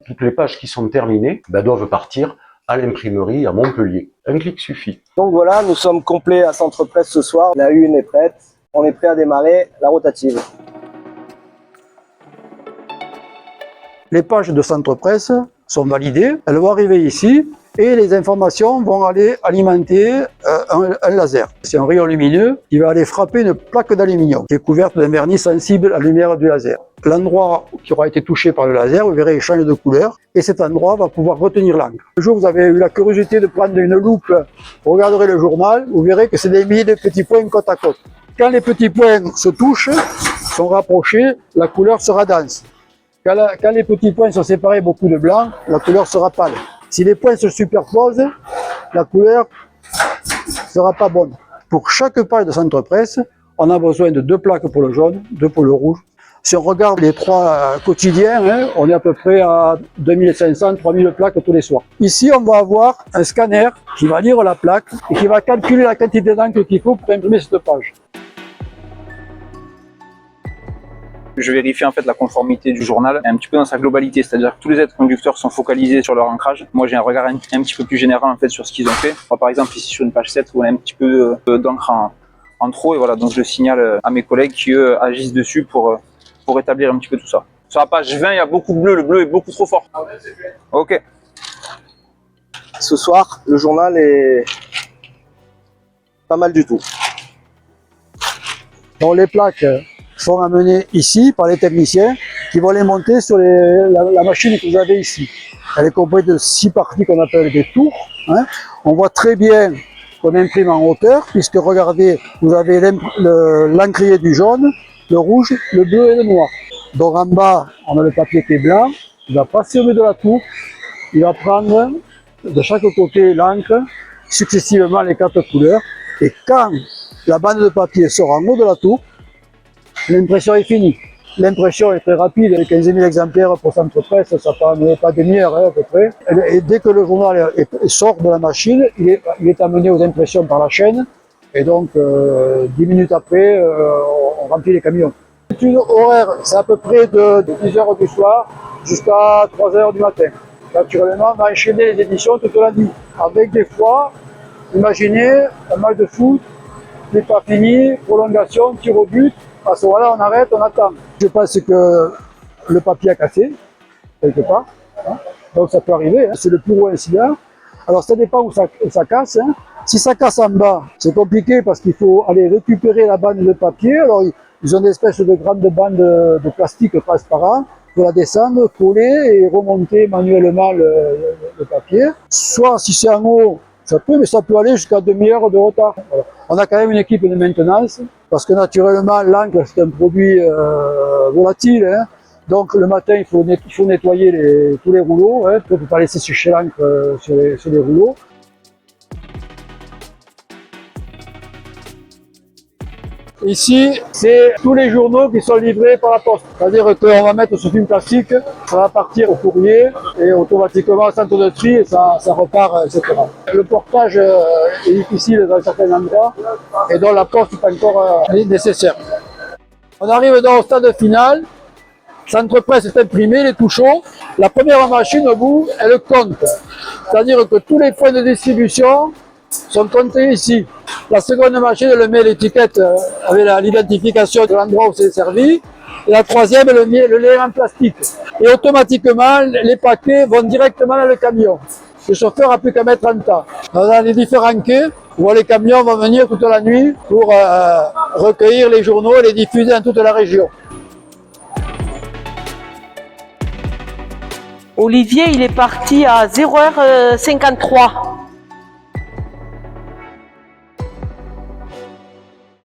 toutes les pages qui sont terminées doivent partir à l'imprimerie à Montpellier. Un clic suffit. Donc voilà, nous sommes complets à Centre Presse ce soir. La une est prête. On est prêt à démarrer la rotative. Les pages de Centre Presse sont validées. Elles vont arriver ici et les informations vont aller alimenter un laser. C'est un rayon lumineux qui va aller frapper une plaque d'aluminium qui est couverte d'un vernis sensible à la lumière du laser. L'endroit qui aura été touché par le laser, vous verrez, il change de couleur et cet endroit va pouvoir retenir l'encre. Le jour où vous avez eu la curiosité de prendre une loupe, vous regarderez le journal, vous verrez que c'est des milliers de petits points côte à côte. Quand les petits points se touchent, sont rapprochés, la couleur sera dense. Quand les petits points sont séparés beaucoup de blanc, la couleur sera pâle. Si les points se superposent, la couleur sera pas bonne. Pour chaque page de Centre Presse, on a besoin de 2 plaques pour le jaune, 2 pour le rouge. Si on regarde les 3 quotidiens, on est à peu près à 2500-3000 plaques tous les soirs. Ici, on va avoir un scanner qui va lire la plaque et qui va calculer la quantité d'encre qu'il faut pour imprimer cette page. Je vérifie en fait la conformité du journal un petit peu dans sa globalité, c'est-à-dire que tous les aides conducteurs sont focalisés sur leur ancrage. Moi j'ai un regard un petit peu plus général en fait sur ce qu'ils ont fait. Par exemple ici sur une page 7 où on a un petit peu d'encre en trop et voilà, donc je le signale à mes collègues qui eux agissent dessus pour rétablir un petit peu tout ça. Sur la page 20 il y a beaucoup de bleu, le bleu est beaucoup trop fort. Ok. Ce soir, le journal est pas mal du tout. Donc les plaques sont amenées ici par les techniciens qui vont les monter sur la machine que vous avez ici. Elle est composée de 6 parties qu'on appelle des tours. On voit très bien qu'on imprime en hauteur puisque regardez, vous avez l'encrier du jaune, le rouge, le bleu et le noir. Donc en bas, on a le papier qui est blanc, il va passer au milieu de la tour, il va prendre de chaque côté l'encre, successivement les 4 couleurs, et quand la bande de papier sort en haut de la tour, l'impression est finie. L'impression est très rapide, avec 15 000 exemplaires pour Centre Presse, ça prend pas demi-heure à peu près. Et dès que le journal sort de la machine, il est amené aux impressions par la chaîne, et donc 10 minutes après, on remplit les camions. L'étude horaire, c'est à peu près de 10 h du soir jusqu'à 3 h du matin. Naturellement, on va enchaîner les éditions toute la nuit, avec des fois, imaginez un match de foot, n'est pas fini, prolongation, tir au but. À ce moment-là, on arrête, on attend. Je pense que le papier a cassé, quelque part. Donc ça peut arriver, c'est le plus gros incident. Alors ça dépend où ça casse. Si ça casse en bas, c'est compliqué parce qu'il faut aller récupérer la bande de papier. Alors ils ont des espèces de grandes bandes de plastique transparent. Il faut la descendre, coller et remonter manuellement le papier. Soit si c'est en haut, ça peut, mais ça peut aller jusqu'à demi-heure de retard. Voilà. On a quand même une équipe de maintenance, parce que naturellement, l'encre, c'est un produit volatile. Donc le matin, il faut nettoyer tous les rouleaux. On ne peut pas laisser sécher l'encre sur les rouleaux. Ici, c'est tous les journaux qui sont livrés par la poste. C'est-à-dire qu'on va mettre ce film plastique, ça va partir au courrier et automatiquement au centre de tri et ça repart, etc. Le portage est difficile dans certains endroits et donc la poste est encore nécessaire. On arrive donc au stade final. Centre Presse est imprimé, il est tout chaud. La première machine au bout, elle compte. C'est-à-dire que tous les points de distribution sont comptés ici. La seconde machine, elle met l'étiquette avec l'identification de l'endroit où c'est servi. Et la troisième, elle met le lait en plastique. Et automatiquement, les paquets vont directement dans le camion. Le chauffeur n'a plus qu'à mettre en tas. Dans les différents quais, où les camions vont venir toute la nuit pour recueillir les journaux et les diffuser dans toute la région. Olivier, il est parti à 0h53.